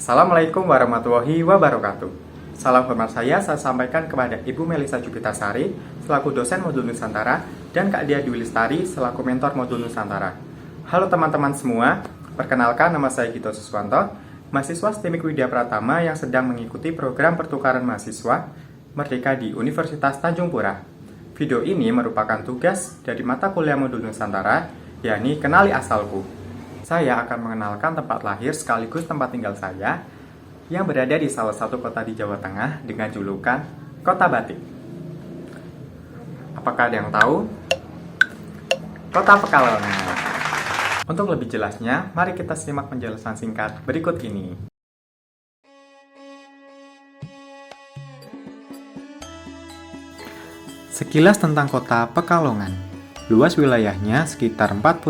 Assalamualaikum warahmatullahi wabarakatuh. Salam hormat saya sampaikan kepada Ibu Melisa Jupitasari selaku dosen modul Nusantara dan Kak Dia Dwi Lestari selaku mentor modul Nusantara. Halo teman-teman semua, perkenalkan nama saya Gito Suswanto, mahasiswa STEMIK Widya Pratama yang sedang mengikuti program pertukaran mahasiswa Merdeka di Universitas Tanjung Pura. Video ini merupakan tugas dari mata kuliah modul Nusantara, yakni Kenali Asalku. Saya akan mengenalkan tempat lahir sekaligus tempat tinggal saya yang berada di salah satu kota di Jawa Tengah dengan julukan Kota Batik. Apakah ada yang tahu? Kota Pekalongan. Untuk lebih jelasnya, mari kita simak penjelasan singkat berikut ini. Sekilas tentang kota Pekalongan. Luas wilayahnya sekitar 45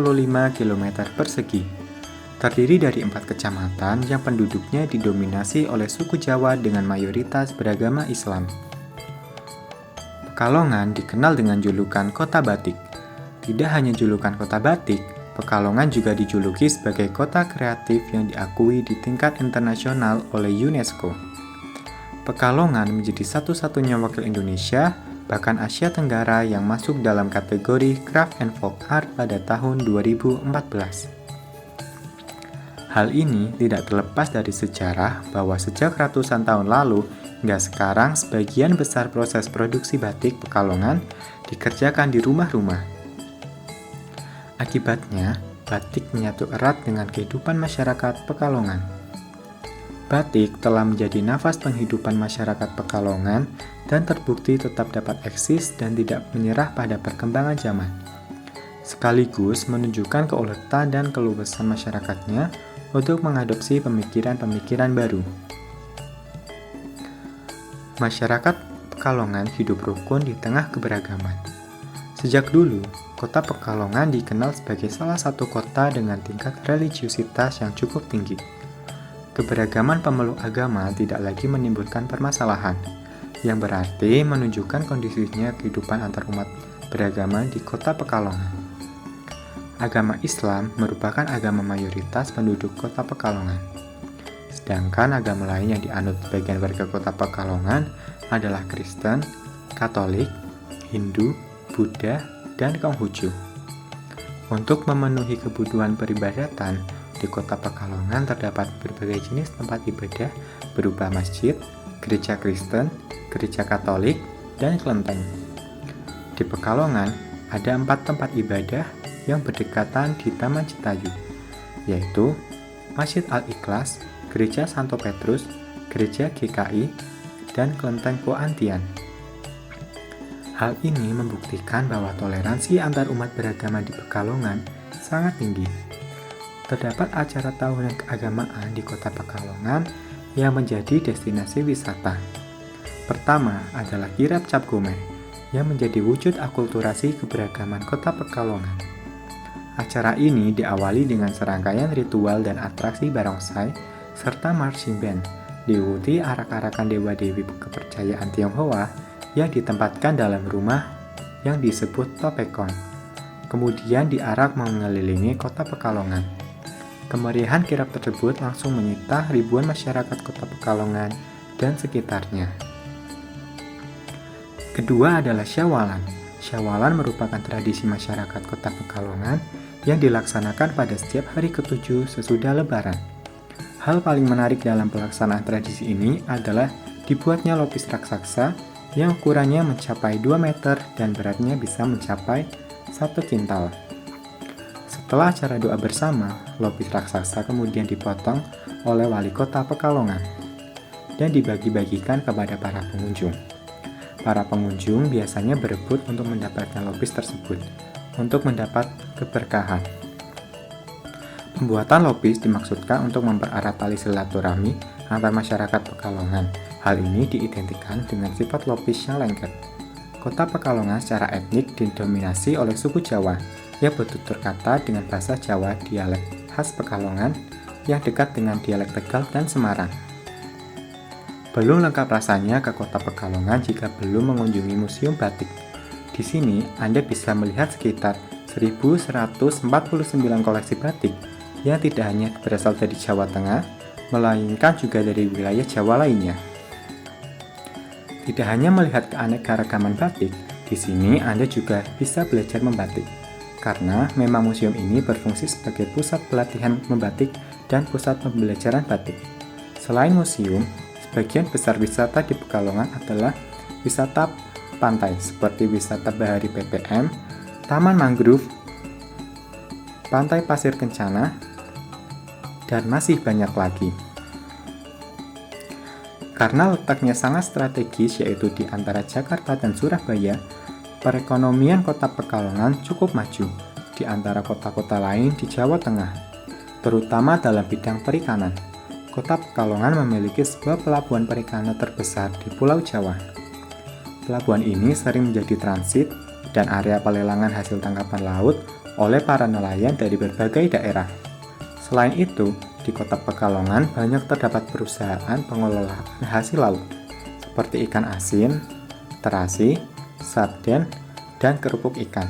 km persegi. Terdiri dari 4 kecamatan yang penduduknya didominasi oleh suku Jawa dengan mayoritas beragama Islam. Pekalongan dikenal dengan julukan Kota Batik. Tidak hanya julukan Kota Batik, Pekalongan juga dijuluki sebagai kota kreatif yang diakui di tingkat internasional oleh UNESCO. Pekalongan menjadi satu-satunya wakil Indonesia, bahkan Asia Tenggara yang masuk dalam kategori Craft and Folk Art pada tahun 2014. Hal ini tidak terlepas dari sejarah bahwa sejak ratusan tahun lalu hingga sekarang sebagian besar proses produksi batik Pekalongan dikerjakan di rumah-rumah. Akibatnya, batik menyatu erat dengan kehidupan masyarakat Pekalongan. Batik telah menjadi nafas penghidupan masyarakat Pekalongan dan terbukti tetap dapat eksis dan tidak menyerah pada perkembangan zaman. Sekaligus menunjukkan keuletan dan keluasan masyarakatnya untuk mengadopsi pemikiran-pemikiran baru. Masyarakat Pekalongan hidup rukun di tengah keberagaman. Sejak dulu, kota Pekalongan dikenal sebagai salah satu kota dengan tingkat religiusitas yang cukup tinggi. Keberagaman pemeluk agama tidak lagi menimbulkan permasalahan, yang berarti menunjukkan kondisinya kehidupan antarumat beragama di kota Pekalongan. Agama Islam merupakan agama mayoritas penduduk kota Pekalongan. Sedangkan agama lain yang dianut sebagian warga kota Pekalongan adalah Kristen, Katolik, Hindu, Buddha, dan Konghucu. Untuk memenuhi kebutuhan peribadatan, di kota Pekalongan terdapat berbagai jenis tempat ibadah berupa masjid, gereja Kristen, gereja Katolik, dan kelenteng. Di Pekalongan ada 4 tempat ibadah yang berdekatan di Taman Citayu, yaitu Masjid Al-Ikhlas, Gereja Santo Petrus, Gereja GKI, dan Kelenteng Poantian. Hal ini membuktikan bahwa toleransi antar umat beragama di Pekalongan sangat tinggi. Terdapat acara tahunan keagamaan di kota Pekalongan yang menjadi destinasi wisata. Pertama adalah Kirab Cap Gomeh yang menjadi wujud akulturasi keberagaman kota Pekalongan. Acara ini diawali dengan serangkaian ritual dan atraksi barongsai serta marching band, diikuti arak-arakan dewa-dewi kepercayaan Tionghoa yang ditempatkan dalam rumah yang disebut topekon. Kemudian diarak mengelilingi kota Pekalongan. Kemeriahan kirab tersebut langsung menyita ribuan masyarakat kota Pekalongan dan sekitarnya. Kedua adalah Syawalan. Syawalan merupakan tradisi masyarakat kota Pekalongan yang dilaksanakan pada setiap hari ke-7 sesudah Lebaran. Hal paling menarik dalam pelaksanaan tradisi ini adalah dibuatnya lopis raksasa yang ukurannya mencapai 2 meter dan beratnya bisa mencapai 1 kintal. Setelah acara doa bersama, lopis raksasa kemudian dipotong oleh wali kota Pekalongan dan dibagi-bagikan kepada para pengunjung. Para pengunjung biasanya berebut untuk mendapatkan lopis tersebut untuk mendapat keberkahan. Pembuatan lopis dimaksudkan untuk mempererat tali silaturahmi antar masyarakat Pekalongan. Hal ini diidentikan dengan sifat lopis yang lengket. Kota Pekalongan secara etnik didominasi oleh suku Jawa yang bertutur kata dengan bahasa Jawa dialek khas Pekalongan yang dekat dengan dialek Tegal dan Semarang. Belum lengkap rasanya ke kota Pekalongan jika belum mengunjungi Museum Batik. Di sini Anda bisa melihat sekitar 1.149 koleksi batik yang tidak hanya berasal dari Jawa Tengah, melainkan juga dari wilayah Jawa lainnya. Tidak hanya melihat keanekaragaman batik, di sini Anda juga bisa belajar membatik. Karena memang museum ini berfungsi sebagai pusat pelatihan membatik dan pusat pembelajaran batik. Selain museum, sebagian besar wisata di Pekalongan adalah wisata pantai seperti wisata bahari PPM, taman mangrove, pantai pasir kencana, dan masih banyak lagi. Karena letaknya sangat strategis yaitu di antara Jakarta dan Surabaya, perekonomian kota Pekalongan cukup maju di antara kota-kota lain di Jawa Tengah, terutama dalam bidang perikanan. Kota Pekalongan memiliki sebuah pelabuhan perikanan terbesar di Pulau Jawa. Pelabuhan ini sering menjadi transit dan area pelelangan hasil tangkapan laut oleh para nelayan dari berbagai daerah. Selain itu, di kota Pekalongan banyak terdapat perusahaan pengelolaan hasil laut, seperti ikan asin, terasi, sarden, dan kerupuk ikan.